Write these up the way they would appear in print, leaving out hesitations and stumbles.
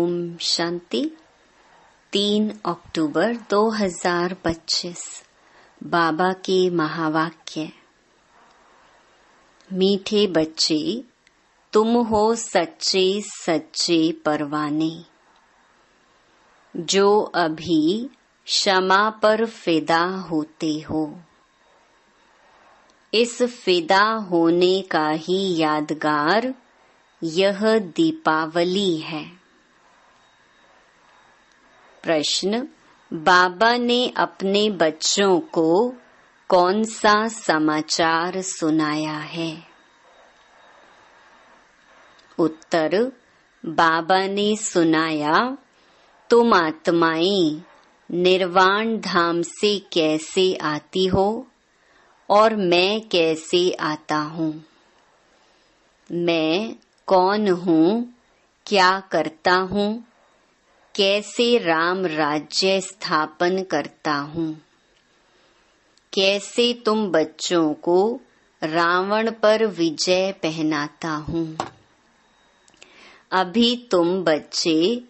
ओम शांति। 3 अक्टूबर 2025 बाबा के महावाक्य। मीठे बच्चे, तुम हो सच्चे सच्चे परवाने, जो अभी क्षमा पर फिदा होते हो। इस फिदा होने का ही यादगार यह दीपावली है। प्रश्न, बाबा ने अपने बच्चों को कौन सा समाचार सुनाया है? उत्तर, बाबा ने सुनाया, तुम आत्माएं निर्वाण धाम से कैसे आती हो और मैं कैसे आता हूँ। मैं कौन हूँ, क्या करता हूँ, कैसे राम राज्य स्थापन करता हूँ। कैसे तुम बच्चों को रावण पर विजय पहनाता हूँ। अभी तुम बच्चे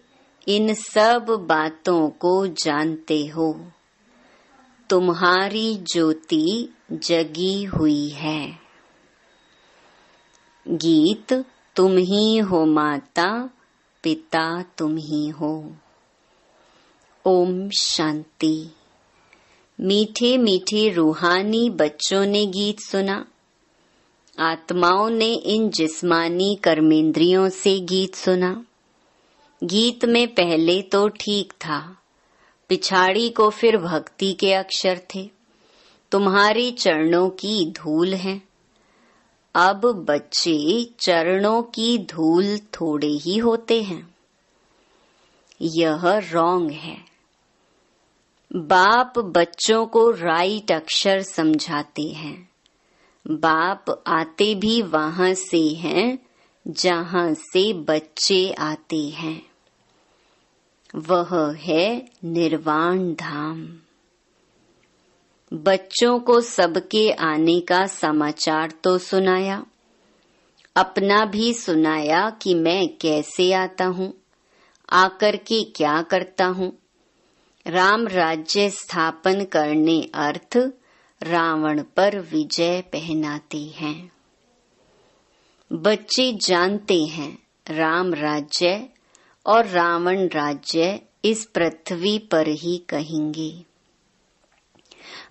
इन सब बातों को जानते हो। तुम्हारी ज्योति जगी हुई है। गीत, तुम ही हो माता, पिता तुम ही हो। ओम शांति। मीठे मीठे रूहानी बच्चों ने गीत सुना। आत्माओं ने इन जिस्मानी कर्मेंद्रियों से गीत सुना। गीत में पहले तो ठीक था, पिछाड़ी को फिर भक्ति के अक्षर थे। तुम्हारे चरणों की धूल है। अब बच्चे चरणों की धूल थोड़े ही होते हैं। यह रॉन्ग है। बाप बच्चों को राइट अक्षर समझाते हैं। बाप आते भी वहां से हैं जहां से बच्चे आते हैं। वह है निर्वाण धाम। बच्चों को सबके आने का समाचार तो सुनाया, अपना भी सुनाया कि मैं कैसे आता हूँ, आकर के क्या करता हूँ। राम राज्य स्थापन करने अर्थ रावण पर विजय पहनाते हैं। बच्चे जानते हैं राम राज्य और रावण राज्य इस पृथ्वी पर ही कहेंगे।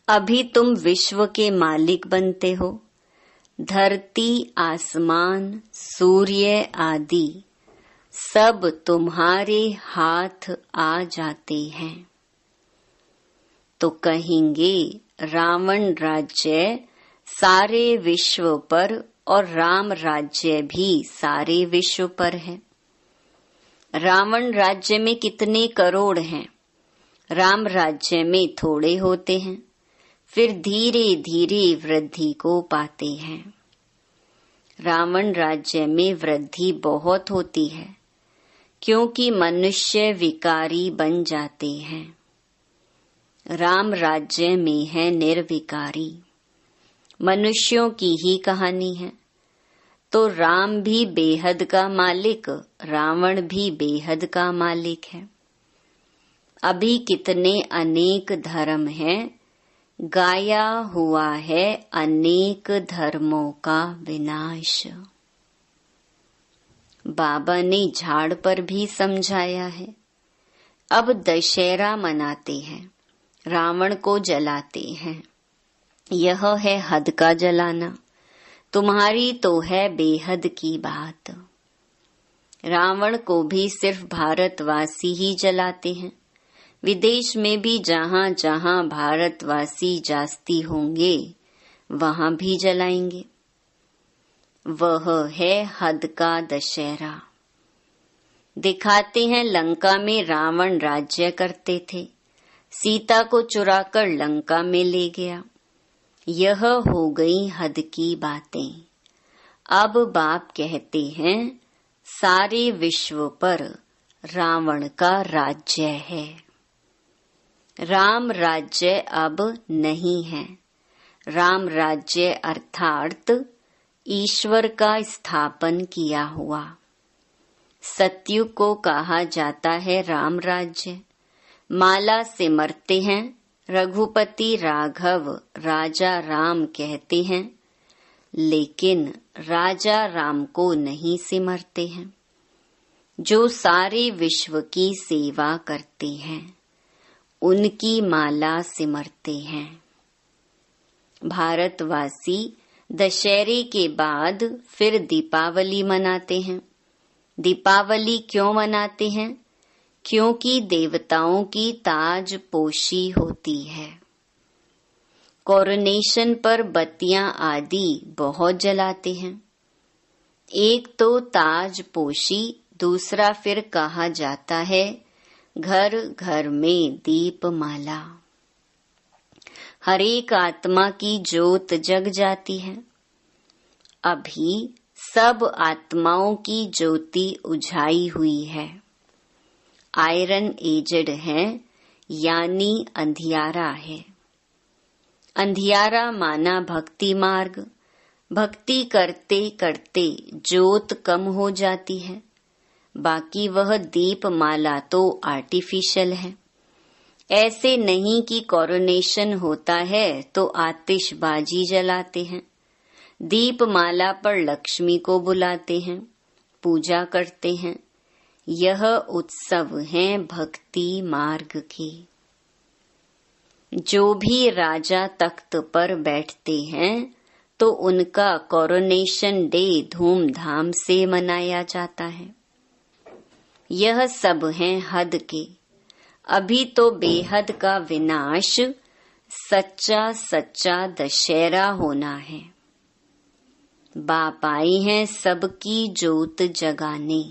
अभी तुम विश्व के मालिक बनते हो। धरती, आसमान, सूर्य आदि सब तुम्हारे हाथ आ जाते हैं। तो कहेंगे रावण राज्य सारे विश्व पर और राम राज्य भी सारे विश्व पर है। रावण राज्य में कितने करोड़ हैं, राम राज्य में थोड़े होते हैं। फिर धीरे धीरे वृद्धि को पाते हैं। रावण राज्य में वृद्धि बहुत होती है, क्योंकि मनुष्य विकारी बन जाते हैं। राम राज्य में है निर्विकारी। मनुष्यों की ही कहानी है। तो राम भी बेहद का मालिक, रावण भी बेहद का मालिक है। अभी कितने अनेक धर्म हैं, गाया हुआ है अनेक धर्मों का विनाश। बाबा ने झाड़ पर भी समझाया है। अब दशहरा मनाते हैं, रावण को जलाते हैं। यह है हद का जलाना। तुम्हारी तो है बेहद की बात। रावण को भी सिर्फ भारतवासी ही जलाते हैं। विदेश में भी जहाँ जहाँ भारतवासी जास्ती होंगे वहाँ भी जलाएंगे। वह है हद का दशहरा। दिखाते हैं लंका में रावण राज्य करते थे, सीता को चुराकर लंका में ले गया। यह हो गई हद की बातें। अब बाप कहते हैं सारे विश्व पर रावण का राज्य है। राम राज्य अब नहीं है। राम राज्य अर्थात ईश्वर का स्थापन किया हुआ। सतयुग को कहा जाता है राम राज्य। माला सिमरते हैं रघुपति राघव, राजा राम कहते हैं, लेकिन राजा राम को नहीं सिमरते हैं। जो सारे विश्व की सेवा करते हैं उनकी माला सिमरते हैं। भारतवासी दशहरे के बाद फिर दीपावली मनाते हैं। दीपावली क्यों मनाते हैं? क्योंकि देवताओं की ताज पोशी होती है। कोरोनेशन पर बत्तियां आदि बहुत जलाते हैं। एक तो ताज पोशी, दूसरा फिर कहा जाता है घर घर में दीपमाला। हर एक आत्मा की ज्योत जग जाती है। अभी सब आत्माओं की ज्योति उझाई हुई है। आयरन एजेड है, यानी अंधियारा है। अंधियारा माना भक्ति मार्ग। भक्ति करते करते ज्योत कम हो जाती है। बाकी वह दीप माला तो आर्टिफिशियल है। ऐसे नहीं कि कोरोनेशन होता है तो आतिशबाजी जलाते हैं। दीप माला पर लक्ष्मी को बुलाते हैं, पूजा करते हैं। यह उत्सव है भक्ति मार्ग के। जो भी राजा तख्त पर बैठते हैं तो उनका कोरोनेशन डे धूमधाम से मनाया जाता है। यह सब हैं हद के। अभी तो बेहद का विनाश, सच्चा सच्चा दशहरा होना है। बाप आए हैं सबकी ज्योत जगाने।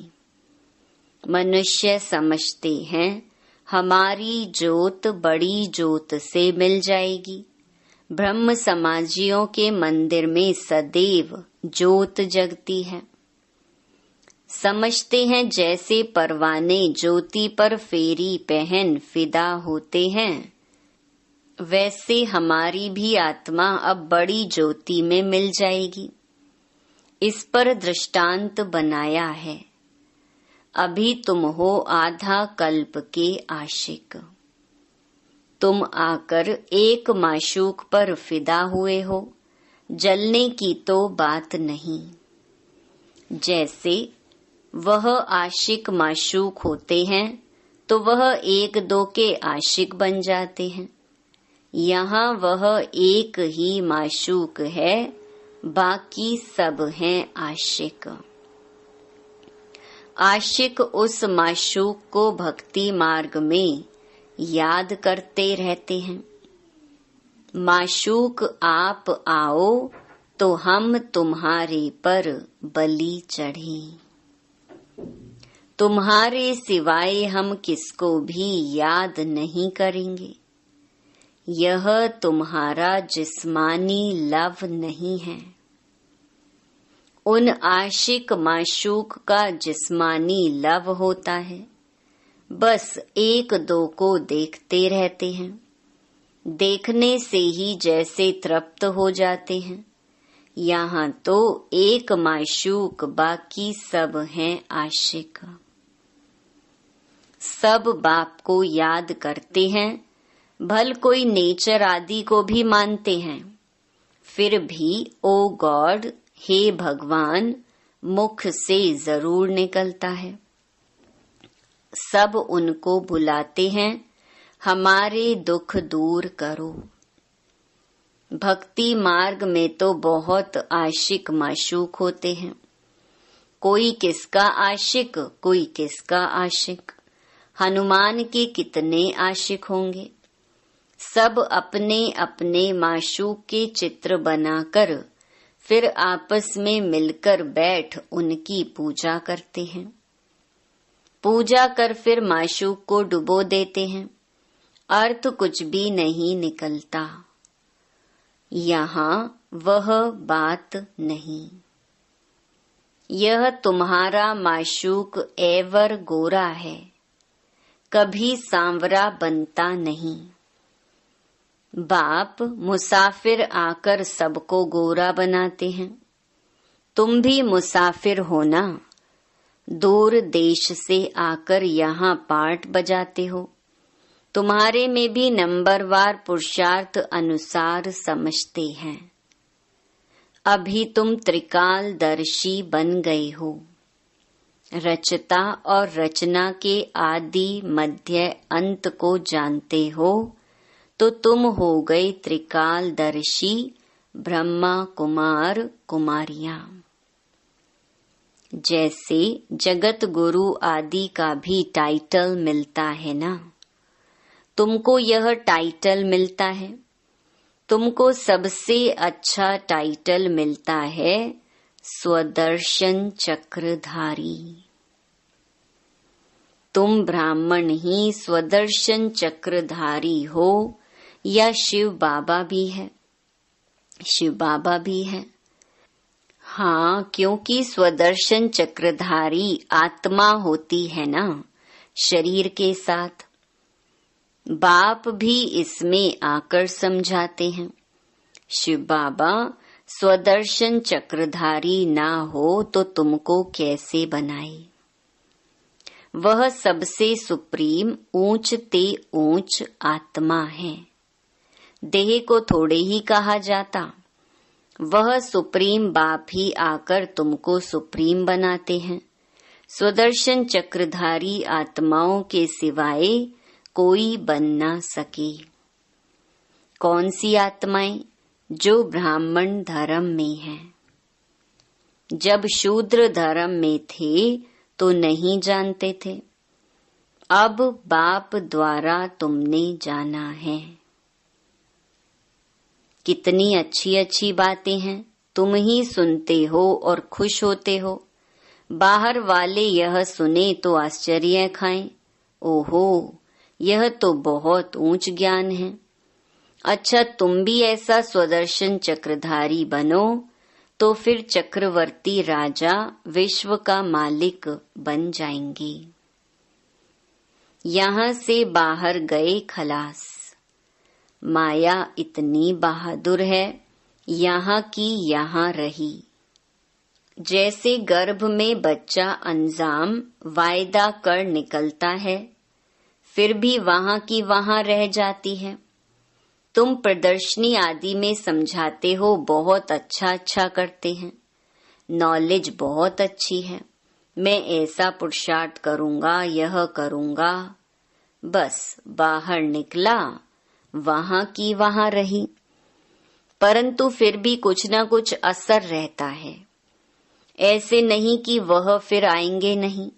मनुष्य समझते हैं हमारी ज्योत बड़ी ज्योत से मिल जाएगी। ब्रह्म समाजियों के मंदिर में सदैव ज्योत जगती है। समझते हैं जैसे परवाने ज्योति पर फेरी पहन फिदा होते हैं, वैसे हमारी भी आत्मा अब बड़ी ज्योति में मिल जाएगी। इस पर दृष्टांत बनाया है। अभी तुम हो आधा कल्प के आशिक। तुम आकर एक माशूक पर फिदा हुए हो, जलने की तो बात नहीं। जैसे वह आशिक माशूक होते हैं तो वह एक दो के आशिक बन जाते हैं। यहाँ वह एक ही माशूक है, बाकी सब हैं आशिक। आशिक उस माशूक को भक्ति मार्ग में याद करते रहते हैं। माशूक आप आओ तो हम तुम्हारे पर बलि चढ़ें। तुम्हारे सिवाय हम किसको भी याद नहीं करेंगे। यह तुम्हारा जिस्मानी लव नहीं है। उन आशिक माशूक का जिस्मानी लव होता है। बस एक दो को देखते रहते हैं। देखने से ही जैसे तृप्त हो जाते हैं। यहाँ तो एक माशूक, बाकी सब हैं आशिक। सब बाप को याद करते हैं। भल कोई नेचर आदि को भी मानते हैं। फिर भी ओ गॉड, हे भगवान, मुख से जरूर निकलता है। सब उनको बुलाते हैं, हमारे दुख दूर करो। भक्ति मार्ग में तो बहुत आशिक माशूक होते हैं। कोई किसका आशिक, कोई किसका आशिक। हनुमान के कितने आशिक होंगे। सब अपने अपने माशूक के चित्र बनाकर फिर आपस में मिलकर बैठ उनकी पूजा करते हैं। पूजा कर फिर माशूक को डुबो देते हैं। अर्थ कुछ भी नहीं निकलता। यहाँ वह बात नहीं। यह तुम्हारा माशूक एवर गोरा है, कभी सांवरा बनता नहीं। बाप मुसाफिर आकर सबको गोरा बनाते हैं। तुम भी मुसाफिर हो ना। दूर देश से आकर यहाँ पाठ बजाते हो। तुम्हारे में भी नंबरवार पुरुषार्थ अनुसार समझते हैं। अभी तुम त्रिकालदर्शी बन गए हो। रचता और रचना के आदि मध्य अंत को जानते हो तो तुम हो गए त्रिकालदर्शी ब्रह्मा कुमार कुमारियां। जैसे जगत गुरु आदि का भी टाइटल मिलता है ना, तुमको यह टाइटल मिलता है। तुमको सबसे अच्छा टाइटल मिलता है स्वदर्शन चक्रधारी। तुम ब्राह्मण ही स्वदर्शन चक्रधारी हो या शिव बाबा भी है? शिव बाबा भी है। हाँ, क्योंकि स्वदर्शन चक्रधारी आत्मा होती है ना, शरीर के साथ। बाप भी इसमें आकर समझाते हैं। शिव बाबा स्वदर्शन चक्रधारी ना हो तो तुमको कैसे बनाए? वह सबसे सुप्रीम ऊंच ते ऊंच आत्मा है। देह को थोड़े ही कहा जाता। वह सुप्रीम बाप ही आकर तुमको सुप्रीम बनाते हैं। स्वदर्शन चक्रधारी आत्माओं के सिवाय कोई बन ना सके। कौन सी आत्माएं? जो ब्राह्मण धर्म में है। जब शूद्र धर्म में थे तो नहीं जानते थे। अब बाप द्वारा तुमने जाना है। कितनी अच्छी अच्छी बातें हैं, तुम ही सुनते हो और खुश होते हो। बाहर वाले यह सुने तो आश्चर्य खाएं, ओहो यह तो बहुत ऊंच ज्ञान है। अच्छा, तुम भी ऐसा स्वदर्शन चक्रधारी बनो तो फिर चक्रवर्ती राजा विश्व का मालिक बन जाएंगे। यहाँ से बाहर गए खलास। माया इतनी बहादुर है, यहाँ की यहाँ रही। जैसे गर्भ में बच्चा अंजाम वायदा कर निकलता है, फिर भी वहाँ की वहाँ रह जाती है। तुम प्रदर्शनी आदि में समझाते हो, बहुत अच्छा करते हैं। नॉलेज बहुत अच्छी है। मैं ऐसा पुरुषार्थ करूँगा, यह करूँगा। बस बाहर निकला, वहाँ की वहाँ रही। परंतु फिर भी कुछ न कुछ असर रहता है। ऐसे नहीं कि वह फिर आएंगे नहीं।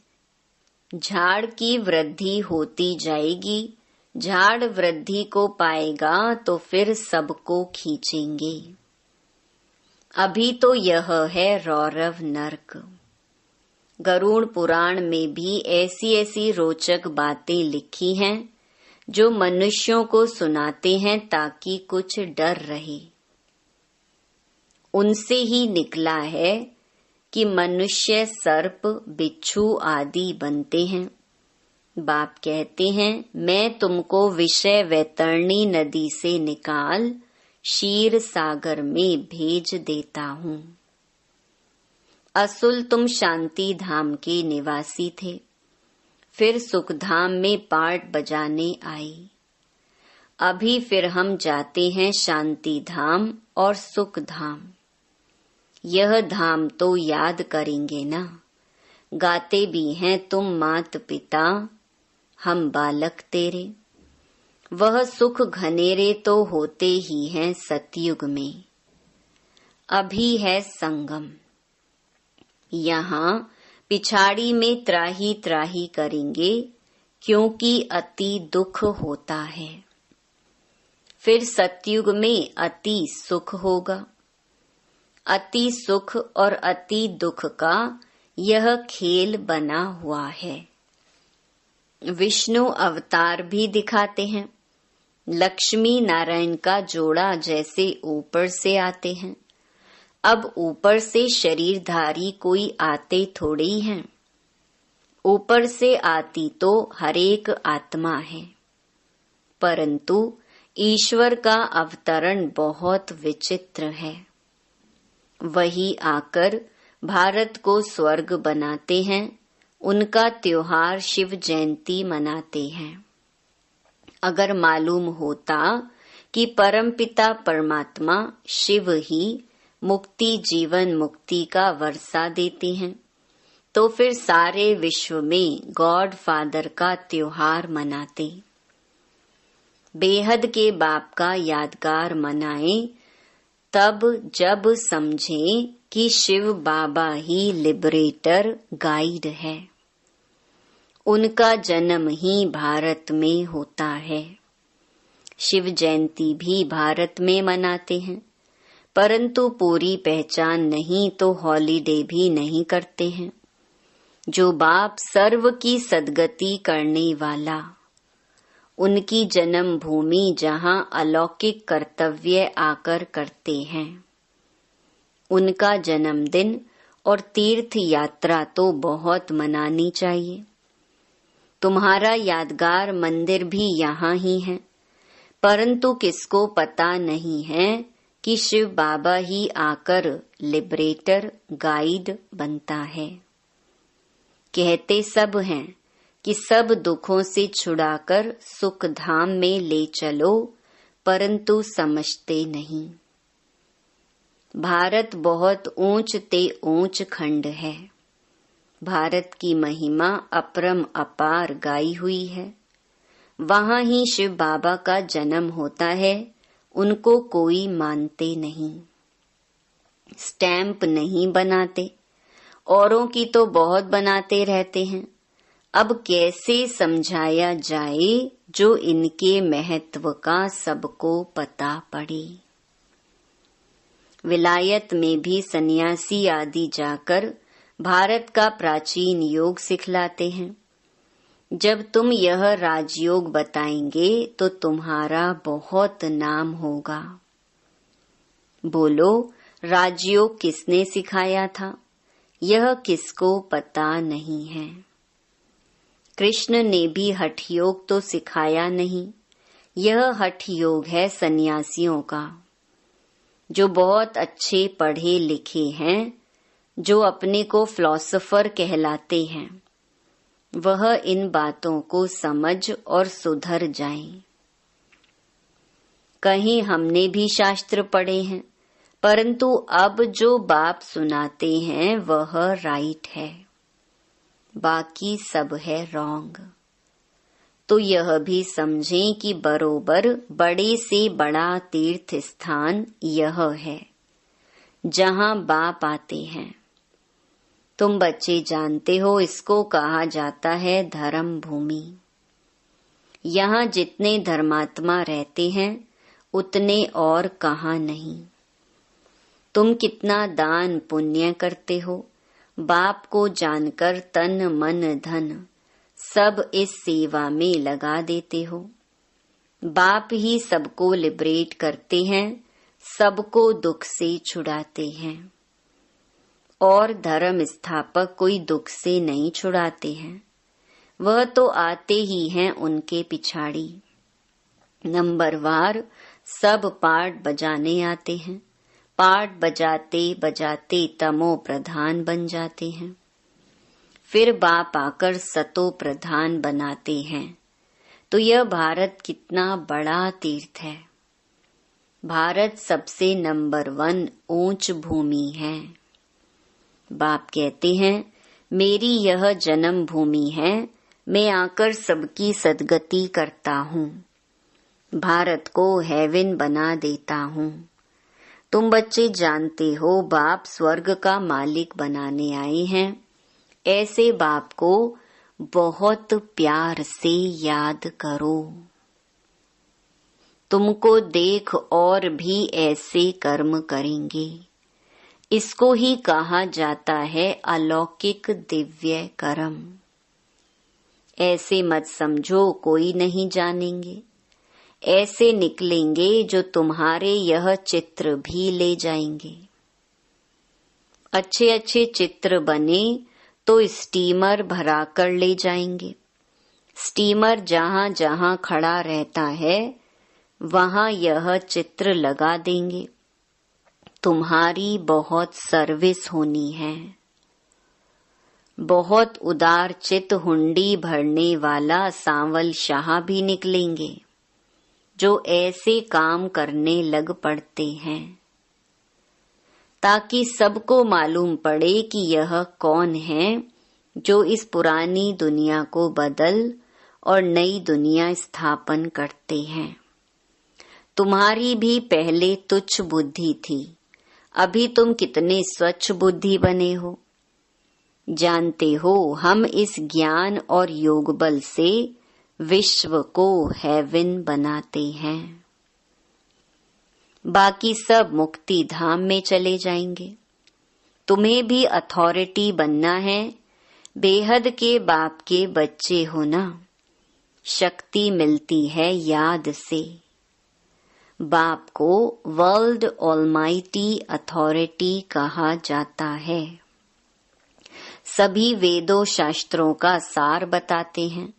झाड़ की वृद्धि होती जाएगी। झाड़ वृद्धि को पाएगा तो फिर सबको खींचेंगे। अभी तो यह है रौरव नरक। गरुड़ पुराण में भी ऐसी ऐसी रोचक बातें लिखी हैं जो मनुष्यों को सुनाते हैं ताकि कुछ डर रहे। उनसे ही निकला है कि मनुष्य सर्प बिच्छू आदि बनते हैं। बाप कहते हैं, मैं तुमको विषय वैतरणी नदी से निकाल क्षीर सागर में भेज देता हूँ। असुल तुम शांति धाम के निवासी थे, फिर सुख धाम में पाठ बजाने आई। अभी फिर हम जाते हैं शांति धाम और सुख धाम। यह धाम तो याद करेंगे ना। गाते भी हैं तुम मात पिता, हम बालक तेरे। वह सुख घनेरे तो होते ही हैं सतयुग में। अभी है संगम। यहाँ पिछाड़ी में त्राही त्राही करेंगे क्योंकि अति दुख होता है। फिर सतयुग में अति सुख होगा। अति सुख और अति दुख का यह खेल बना हुआ है। विष्णु अवतार भी दिखाते हैं। लक्ष्मी नारायण का जोड़ा जैसे ऊपर से आते हैं। अब ऊपर से शरीरधारी कोई आते थोड़े ही हैं। ऊपर से आती तो हरेक आत्मा है, परंतु ईश्वर का अवतरण बहुत विचित्र है। वही आकर भारत को स्वर्ग बनाते हैं उनका त्योहार शिव जयंती मनाते हैं। अगर मालूम होता कि परमपिता परमात्मा शिव ही मुक्ति जीवन मुक्ति का वर्षा देते हैं, तो फिर सारे विश्व में गॉड फादर का त्योहार मनाते। बेहद के बाप का यादगार मनाएं तब जब समझें कि शिव बाबा ही लिबरेटर गाइड है। उनका जन्म ही भारत में होता है। शिव जयंती भी भारत में मनाते हैं, परंतु पूरी पहचान नहीं तो हॉलीडे भी नहीं करते हैं। जो बाप सर्व की सद्गति करने वाला, उनकी जन्म भूमि जहाँ अलौकिक कर्तव्य आकर करते हैं, उनका जन्मदिन और तीर्थ यात्रा तो बहुत मनानी चाहिए। तुम्हारा यादगार मंदिर भी यहाँ ही है, परंतु किसको पता नहीं है कि शिव बाबा ही आकर लिबरेटर गाइड बनता है। कहते सब हैं कि सब दुखों से छुड़ाकर सुख धाम में ले चलो, परंतु समझते नहीं। भारत बहुत ऊंच ते ऊंच खंड है। भारत की महिमा अपरम अपार गाई हुई है। वहाँ ही शिव बाबा का जन्म होता है। उनको कोई मानते नहीं, स्टैंप नहीं बनाते, औरों की तो बहुत बनाते रहते हैं। अब कैसे समझाया जाए जो इनके महत्व का सबको पता पड़े। विलायत में भी सन्यासी आदि जाकर भारत का प्राचीन योग सिखलाते हैं। जब तुम यह राजयोग बताएंगे तो तुम्हारा बहुत नाम होगा। बोलो, राजयोग किसने सिखाया था? यह किसको पता नहीं है। कृष्ण ने भी हठ योग तो सिखाया नहीं। यह हठ योग है सन्यासियों का, जो बहुत अच्छे पढ़े लिखे हैं, जो अपने को फिलॉसफर कहलाते हैं, वह इन बातों को समझ और सुधर जाएं। कहीं हमने भी शास्त्र पढ़े हैं, परंतु अब जो बाप सुनाते हैं वह राइट है, बाकी सब है रॉन्ग। तो यह भी समझें कि बरोबर बड़े से बड़ा तीर्थ स्थान यह है जहाँ बाप आते हैं। तुम बच्चे जानते हो, इसको कहा जाता है धर्म भूमि। यहाँ जितने धर्मात्मा रहते हैं उतने और कहाँ नहीं। तुम कितना दान पुण्य करते हो, बाप को जानकर तन मन धन सब इस सेवा में लगा देते हो। बाप ही सबको लिबरेट करते हैं, सबको दुख से छुड़ाते हैं, और धर्म स्थापक कोई दुख से नहीं छुड़ाते हैं। वह तो आते ही हैं उनके पिछाड़ी। नंबरवार सब पाठ बजाने आते हैं। पाठ बजाते बजाते तमो प्रधान बन जाते हैं। फिर बाप आकर सतो प्रधान बनाते हैं। तो यह भारत कितना बड़ा तीर्थ है। भारत सबसे नंबर 1 ऊंच भूमि है। बाप कहते हैं, मेरी यह जन्म भूमि है, मैं आकर सबकी सद्गति करता हूँ, भारत को हेवन बना देता हूँ। तुम बच्चे जानते हो बाप स्वर्ग का मालिक बनाने आए हैं। ऐसे बाप को बहुत प्यार से याद करो। तुमको देख और भी ऐसे कर्म करेंगे। इसको ही कहा जाता है अलौकिक दिव्य कर्म। ऐसे मत समझो कोई नहीं जानेंगे। ऐसे निकलेंगे जो तुम्हारे यह चित्र भी ले जाएंगे। अच्छे अच्छे चित्र बने तो स्टीमर भरा कर ले जाएंगे। स्टीमर जहाँ जहाँ खड़ा रहता है वहाँ यह चित्र लगा देंगे। तुम्हारी बहुत सर्विस होनी है। बहुत उदार चित हुंडी भरने वाला सांवल शाह भी निकलेंगे जो ऐसे काम करने लग पड़ते हैं, ताकि सबको मालूम पड़े कि यह कौन है जो इस पुरानी दुनिया को बदल और नई दुनिया स्थापन करते हैं। तुम्हारी भी पहले तुच्छ बुद्धि थी, अभी तुम कितने स्वच्छ बुद्धि बने हो। जानते हो हम इस ज्ञान और योग बल से विश्व को हेवन बनाते हैं। बाकी सब मुक्ति धाम में चले जाएंगे। तुम्हें भी अथॉरिटी बनना है। बेहद के बाप के बच्चे हो ना। शक्ति मिलती है याद से। बाप को वर्ल्ड ऑलमाइटी अथॉरिटी कहा जाता है। सभी वेदों शास्त्रों का सार बताते हैं,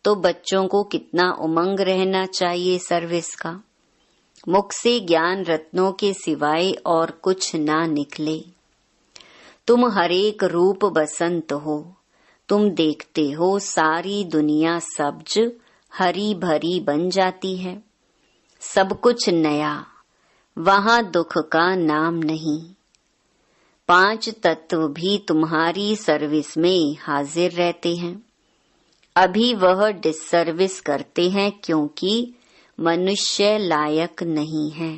तो बच्चों को कितना उमंग रहना चाहिए सर्विस का। मुख से ज्ञान रत्नों के सिवाय और कुछ ना निकले। तुम हरेक रूप बसंत हो। तुम देखते हो सारी दुनिया सब्ज हरी भरी बन जाती है। सब कुछ नया, वहां दुख का नाम नहीं। 5 तत्व भी तुम्हारी सर्विस में हाजिर रहते हैं। अभी वह डिससर्विस करते हैं क्योंकि मनुष्य लायक नहीं है।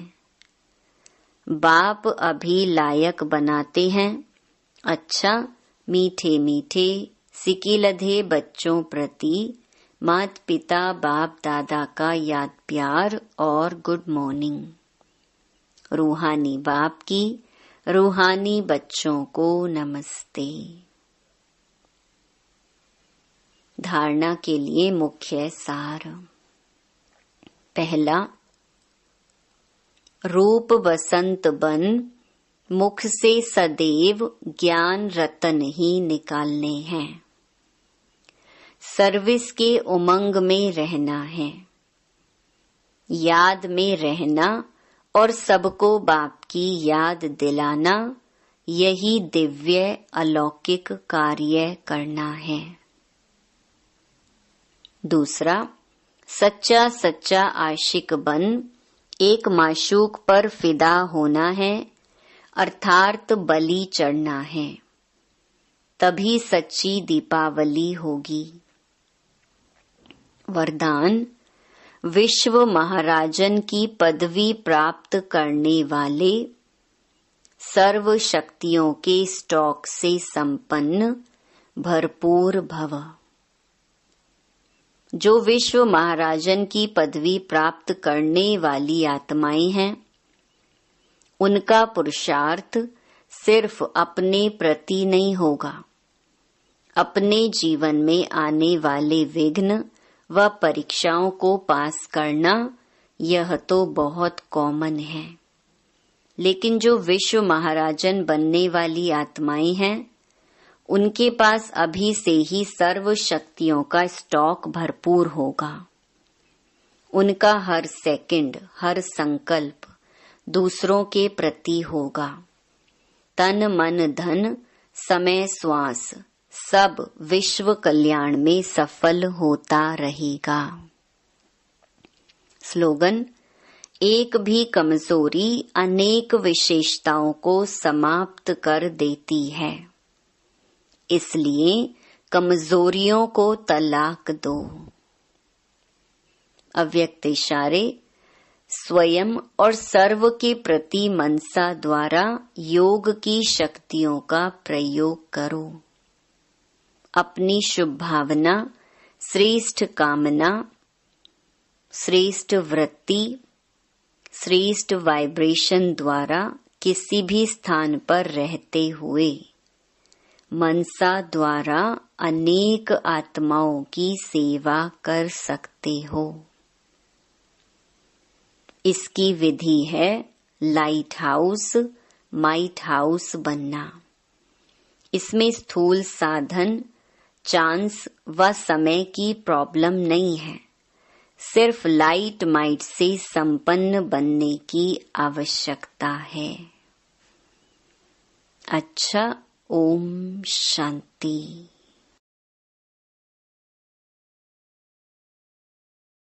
बाप अभी लायक बनाते हैं। अच्छा, मीठे मीठे सिकिलधे बच्चों प्रति माता पिता बाप दादा का याद प्यार और गुड मॉर्निंग। रूहानी बाप की रूहानी बच्चों को नमस्ते। धारणा के लिए मुख्य सार। पहला, रूप बसंत बन मुख से सदैव ज्ञान रतन ही निकालने हैं। सर्विस के उमंग में रहना है, याद में रहना और सबको बाप की याद दिलाना, यही दिव्य अलौकिक कार्य करना है। दूसरा, सच्चा सच्चा आशिक बन एक माशूक पर फिदा होना है, अर्थात बलि चढ़ना है। तभी सच्ची दीपावली होगी। वरदान, विश्व महाराजन की पदवी प्राप्त करने वाले, सर्व शक्तियों के स्टॉक से संपन्न भरपूर भव। जो विश्व महाराजन की पदवी प्राप्त करने वाली आत्माएं हैं, उनका पुरुषार्थ सिर्फ अपने प्रति नहीं होगा। अपने जीवन में आने वाले विघ्न व परीक्षाओं को पास करना, यह तो बहुत कॉमन है। लेकिन जो विश्व महाराजन बनने वाली आत्माएं हैं, उनके पास अभी से ही सर्व शक्तियों का स्टॉक भरपूर होगा। उनका हर सेकंड, हर संकल्प दूसरों के प्रति होगा। तन मन धन समय श्वास सब विश्व कल्याण में सफल होता रहेगा। स्लोगन, एक भी कमजोरी अनेक विशेषताओं को समाप्त कर देती है, इसलिए कमजोरियों को तलाक दो। अव्यक्त इशारे, स्वयं और सर्व के प्रति मनसा द्वारा योग की शक्तियों का प्रयोग करो। अपनी शुभ भावना, श्रेष्ठ कामना, श्रेष्ठ वृत्ति, श्रेष्ठ वाइब्रेशन द्वारा किसी भी स्थान पर रहते हुए मनसा द्वारा अनेक आत्माओं की सेवा कर सकते हो। इसकी विधि है लाइट हाउस, माइट हाउस बनना। इसमें स्थूल साधन, चांस व समय की प्रॉब्लम नहीं है। सिर्फ लाइट माइट से संपन्न बनने की आवश्यकता है। अच्छा, ओम शांति।